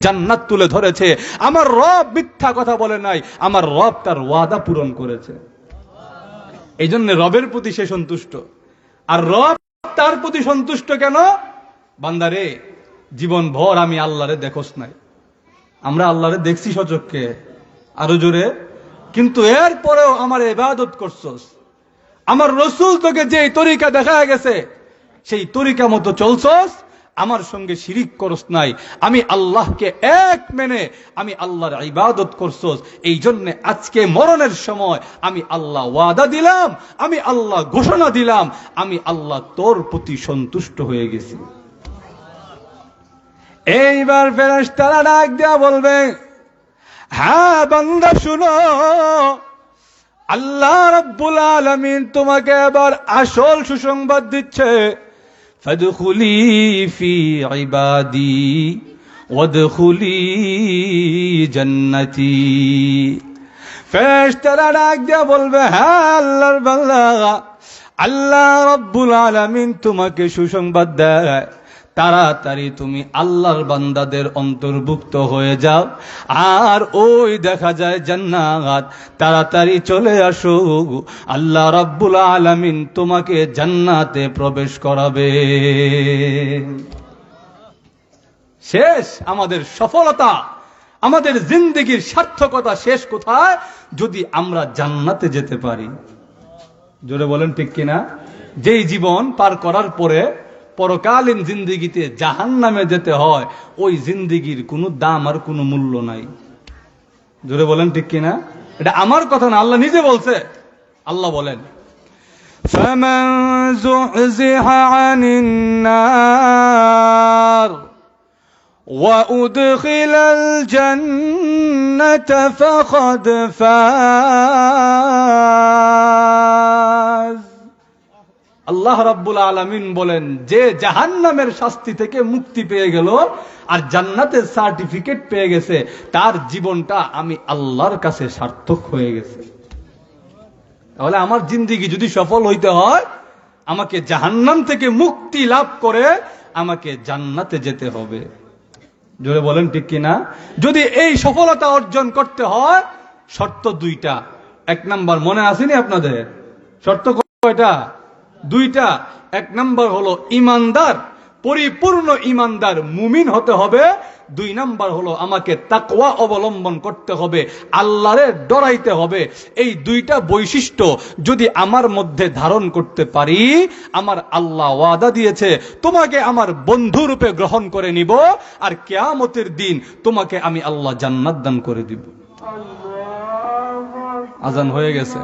জান্নাত তুলে ধরেছে। আমার রব মিথ্যা কথা বলে নাই, আমার রব তার ওয়াদা পূরণ করেছে। এই জন্য রবের প্রতি সে সন্তুষ্ট। আর রব তার প্রতি সন্তুষ্ট কেন? বান্দারে, জীবন ভর আমি আল্লাহরে দেখোস নাই, আমরা আল্লাহরে দেখছি সচক্ষে, আরো জোরে, কিন্তু এরপরেও আমার ইবাদত করছস। আমার রাসূল তোকে যে তরিকা দেখা গেছে সেই তরিকা মতো চলছস, আমার সঙ্গে শিরিক করস নাই, আমি আল্লাহকে এক মেনে আমি আল্লাহর ইবাদত করছস। এই জন্য আজকে মরণের সময় আমি আল্লাহ ওয়াদা দিলাম, আমি আল্লাহ ঘোষণা দিলাম, আমি আল্লাহ তোর প্রতি সন্তুষ্ট হয়ে গেছি। এইবার ফেরেশতারা ডাক দেয়া বলবে, হ্যাঁ বান্দা শুনো, আল্লাহ রাব্বুল আলামিন তোমাকে এবার আসল সুসংবাদ দিচ্ছে। ফাদখুলি ফি ইবাদি ওয়াদখুলি জান্নাতি। ফেরেশতারা ডাক দেয়া বলবে, হ্যাঁ আল্লাহর বান্দা, আল্লাহ রাব্বুল আলামিন তোমাকে সুসংবাদ দেয়, তাড়াতাড়ি তুমি আল্লাহর বান্দাদের অন্তর্ভুক্ত হয়ে যাও। আর ওই দেখা যায় জান্নাত, তাড়াতাড়ি চলে আসো, আল্লাহ রাব্বুল আলামিন তোমাকে জান্নাতে প্রবেশ করাবে। শেষ আমাদের সফলতা, আমাদের জিন্দেগির সার্থকতা শেষ কোথায়? যদি আমরা জান্নাতে যেতে পারি। জোরে বলেন ঠিক কিনা? যেই জীবন পার করার পরে পরকালীন জিন্দেগিতে জাহান্নামে যেতে হয়, ওই জিন্দেগির কোনো দাম আর কোনো মূল্য নাই। জোরে বলেন ঠিক কিনা? এটা আমার কথা না, আল্লাহ নিজে বলছে। আল্লাহ বলেন, ফামান যুহজিহা আনিন নার ওয়া উদখিলাল জান্নাতা ফাকাদ ফাজ। আল্লাহ রাব্বুল আলামিন বলেন, যে জাহান্নামের শাস্তি থেকে মুক্তি পেয়ে গেল আর জান্নাতের সার্টিফিকেট পেয়ে গেছে, তার জীবনটা আমি আল্লাহর কাছে সার্থক হয়ে গেছে। তাহলে আমার জিন্দেগি যদি সফল হইতে হয়, আমাকে জাহান্নাম থেকে মুক্তি লাভ করে আমাকে জান্নাতে যেতে হবে। জোরে বলেন ঠিক কিনা? যদি এই সফলতা অর্জন করতে হয়, শর্ত দুইটা। এক নাম্বার মনে আসেনি আপনাদের? শর্ত কয়টা? দুইটা। এক নাম্বার হলো ইমানদার, পরিপূর্ণ ইমানদার মুমিন হতে হবে। দুই নাম্বার হলো আমাকে তাকওয়া অবলম্বন করতে হবে, আল্লাহরে ডরাইতে হবে। এই দুইটা বৈশিষ্ট্য যদি আমার মধ্যে ধারণ করতে পারি, আমার আল্লাহ ওয়াদা দিয়েছে তোমাকে আমার বন্ধু রূপে গ্রহণ করে নিব, আর কিয়ামতের দিন তোমাকে আমি আল্লাহ জান্নাত দান করে দিব। আজান হয়ে গেছে,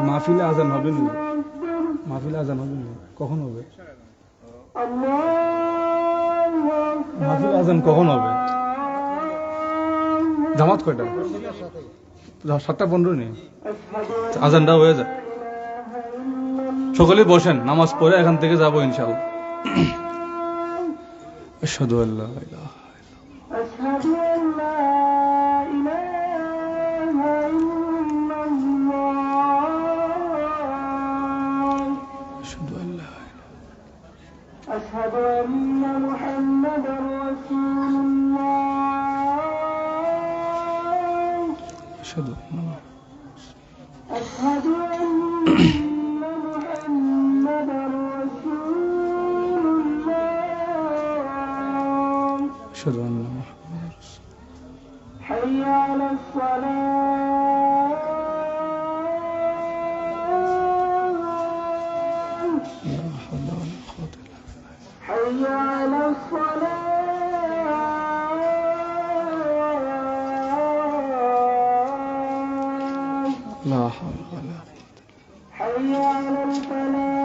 মাহফিলে আজান হবে না? মাহফিলে আজান হবে না? কখন হবে মাহফিলে আজান? কখন হবে? জামাত কয়টা? 7:15 নেই, আজানটা হয়ে যায়। সকলে বসেন, নামাজ পড়ে এখান থেকে যাবো ইনশাআল্লাহ। আশহাদু আল্লা ইলাহা أشهد أن محمدا رسول الله أشهد أن محمدا رسول الله أشهد أن محمدا رسول الله. حي على الصلاة لا حول ولا قوة إلا بالله. حي على الصلاة لا حول ولا قوة. حي على الفلاح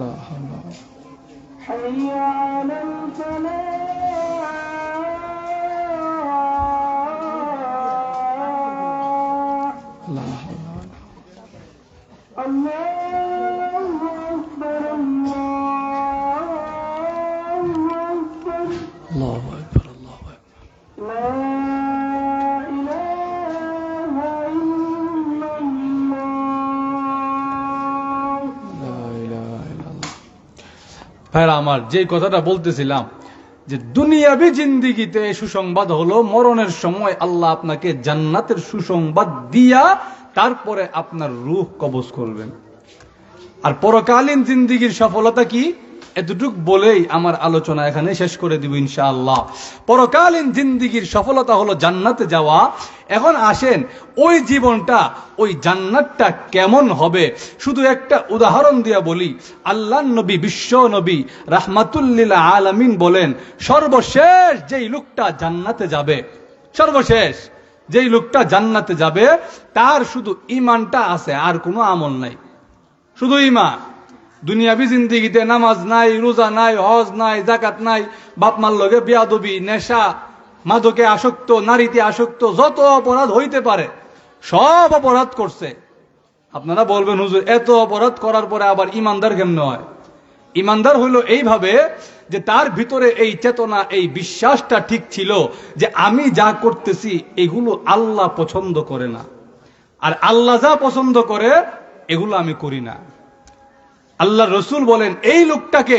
لا حول ولا قوة. حي على الفلاح لا حول ولا قوة. الله أكبر الله أكبر الله أكبر. لا إله إلا الله لا إله إلا ভাইরা আমার, যে কথাটা বলতেছিলাম যে দুনিয়াবি জিন্দিগিতে সুসংবাদ হলো মরণের সময় আল্লাহ আপনাকে জান্নাতের সুসংবাদ দিয়া তারপরে আপনার রূহ কবজ করবেন। আর পরকালীন জিন্দিগির সফলতা কি, এতটুক বলেই আমার আলোচনা এখানে শেষ করে দিব ইনশাআল্লাহ। পরকালীন জিন্দিগির সফলতা হলো জান্নাতে যাওয়া। এখন আসেন ওই জীবনটা, ওই জান্নাতটা কেমন হবে শুধু একটা উদাহরণ দিয়া বলি। আল্লাহ নবী, বিশ্ব নবী রাহমাতুল্লিল আলামিন বলেন, সর্বশেষ যেই লোকটা জান্নাতে যাবে, সর্বশেষ যেই লোকটা জান্নাতে যাবে তার শুধু ঈমানটা আছে, আর কোনো আমল নাই, শুধু ঈমান। দুনিয়াবি জিন্দিগিতে নামাজ নাই, রোজা নাই, হজ নাই, যাকাত নাই, বাপ মার লগে বিয়াদবি, নেশা, মাদকে আসক্ত, নারীতে আসক্ত, যত অপরাধ হইতে পারে সব অপরাধ করছে। আপনারা বলবেন হুজুর এত অপরাধ করার পরে আবার ইমানদার কেমনে হয়? ইমানদার হইল এইভাবে যে তার ভিতরে এই চেতনা, এই বিশ্বাসটা ঠিক ছিল যে আমি যা করতেছি এগুলো আল্লাহ পছন্দ করে না, আর আল্লাহ যা পছন্দ করে এগুলো আমি করি না। আল্লাহ রসুল বলেন এই লোকটাকে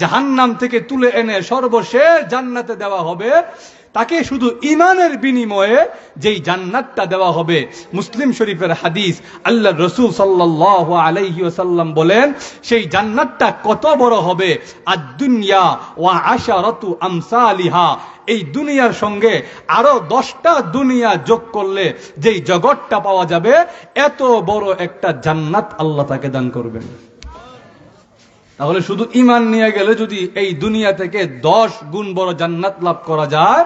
জাহান্নাম থেকে তুলে এনে সর্বশেষ জান্নাতে দেওয়া হবে, তাকে শুধু ঈমানের বিনিময়ে যেই জান্নাতটা দেওয়া হবে। মুসলিম শরীফের হাদিস, আল্লাহ রসুল সাল্লাল্লাহু আলাইহি ওয়াসাল্লাম বলেন সেই জান্নাতটা কত বড় হবে, আদ-দুনিয়া ওয়া আশারাতু আমসালিহা, এই দুনিয়ার সঙ্গে আরো 10টা দুনিয়া যোগ করলে যেই জগৎটা পাওয়া যাবে, এত বড় একটা জান্নাত আল্লাহ তাকে দান করবেন। তাহলে শুধু ঈমান নিয়ে গেলে যদি এই দুনিয়া থেকে 10 গুণ বড় জান্নাত লাভ করা যায়,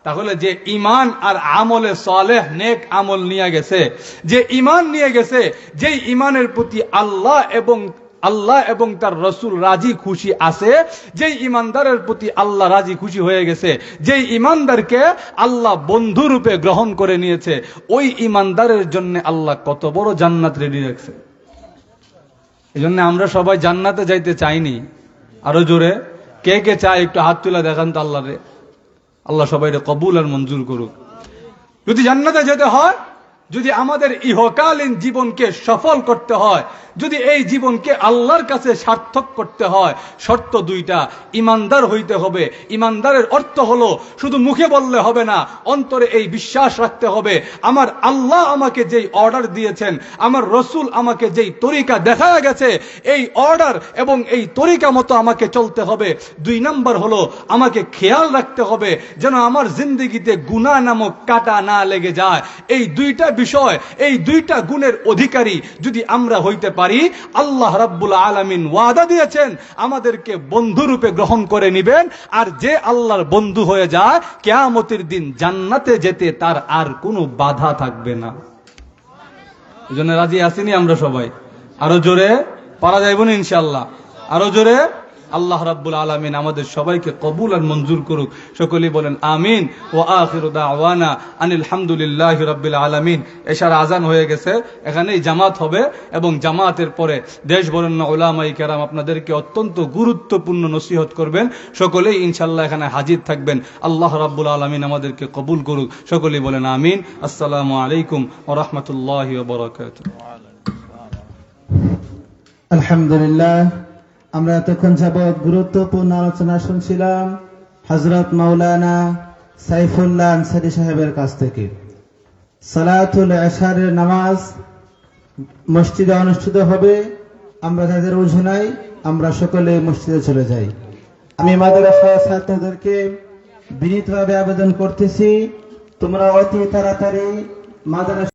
তাহলে যে ঈমান আর আমলে সালেহ, নেক আমল নিয়ে গেছে, যে ঈমান নিয়ে গেছে, যেই ঈমানের প্রতি আল্লাহ এবং তার রসুল রাজি খুশি আছে, যেই ঈমানদারের প্রতি আল্লাহ রাজি খুশি হয়ে গেছে, যেই ঈমানদারকে আল্লাহ বন্ধু রূপে গ্রহণ করে নিয়েছে, ওই ঈমানদারের জন্য আল্লাহ কত বড় জান্নাত রেডি রাখছে। এই জন্য আমরা সবাই জান্নাতে যাইতে চাইনি। আরো জোরে কে কে চায় একটু হাত তুলে দেখান তো আল্লাহরে। আল্লাহ সবাই কবুল আর মঞ্জুর করুক। যদি জান্নাতে যেতে হয়, যদি আমাদের ইহকালীন জীবনকে সফল করতে হয়, যদি এই জীবনকে আল্লাহর কাছে সার্থক করতে হয়, শর্ত দুইটা। ইমানদার হইতে হবে। ইমানদারের অর্থ হলো শুধু মুখে বললে হবে না, অন্তরে এই বিশ্বাস রাখতে হবে আমার আল্লাহ আমাকে যেই অর্ডার দিয়েছেন, আমার রসুল আমাকে যেই তরিকা দেখায়া গেছে, এই অর্ডার এবং এই তরিকা মতো আমাকে চলতে হবে। 2 নাম্বার হলো আমাকে খেয়াল রাখতে হবে যেন আমার জিন্দেগিতে গুনাহ নামক কাঁটা না লেগে যায়। এই 2টা বিষয়, এই 2টা গুণের অধিকারী যদি আমরা হইতে পারি, আল্লাহ রাব্বুল আলামিন ওয়াদা দিয়েছেন আমাদেরকে বন্ধু রূপে গ্রহণ করে নিবেন। আর যে আল্লাহর বন্ধু হয়ে যায়, কিয়ামতের দিন জান্নাতে যেতে তার আর কোনো বাধা থাকবে না। এজন্য রাজি আসিনি আমরা সবাই? আরো জোরে পারা যাইব না ইনশাআল্লাহ? আরো জোরে। আল্লাহ রাব্বুল আলামিন আমাদের সবাইকে কবুল আর মঞ্জুর করুক। সকলেই বলেন আমিন। ওয়া আখিরু দাওয়ানা আনিল হামদুলিল্লাহি রাব্বিল আলামিন। এশার আজান হয়ে গেছে, এখানেই জামাত হবে এবং জামাতের পরে দেশ বরেণ্য উলামায়ে কেরাম আপনাদেরকে অত্যন্ত গুরুত্বপূর্ণ নসিহত করবেন। সকলেই ইনশাআল্লাহ এখানে হাজির থাকবেন। আল্লাহ রাব্বুল আলামিন আমাদেরকে কবুল করুক। সকলেই বলেন আমিন। আসসালামু আলাইকুম ওয়া রাহমাতুল্লাহি ওয়া বারাকাতুহু। আলহামদুলিল্লাহ, আমরা এতক্ষণ যাবৎ গুরুত্বপূর্ণ আলোচনা শুনছিলাম হযরত মাওলানা সাইফুল্লাহ আনসারী সাহেবের কাছ থেকে। সালাতুল ইশারের নামাজ মসজিদে অনুষ্ঠিত হবে। আমরা যাদের ওযু নাই, আমরা সকলে মসজিদে চলে যাই। আমি মাদ্রাসা ছাত্রদেরকে বিনীতভাবে আবেদন করতেছি, তোমরা অতি তাড়াতাড়ি মাদ্রাসা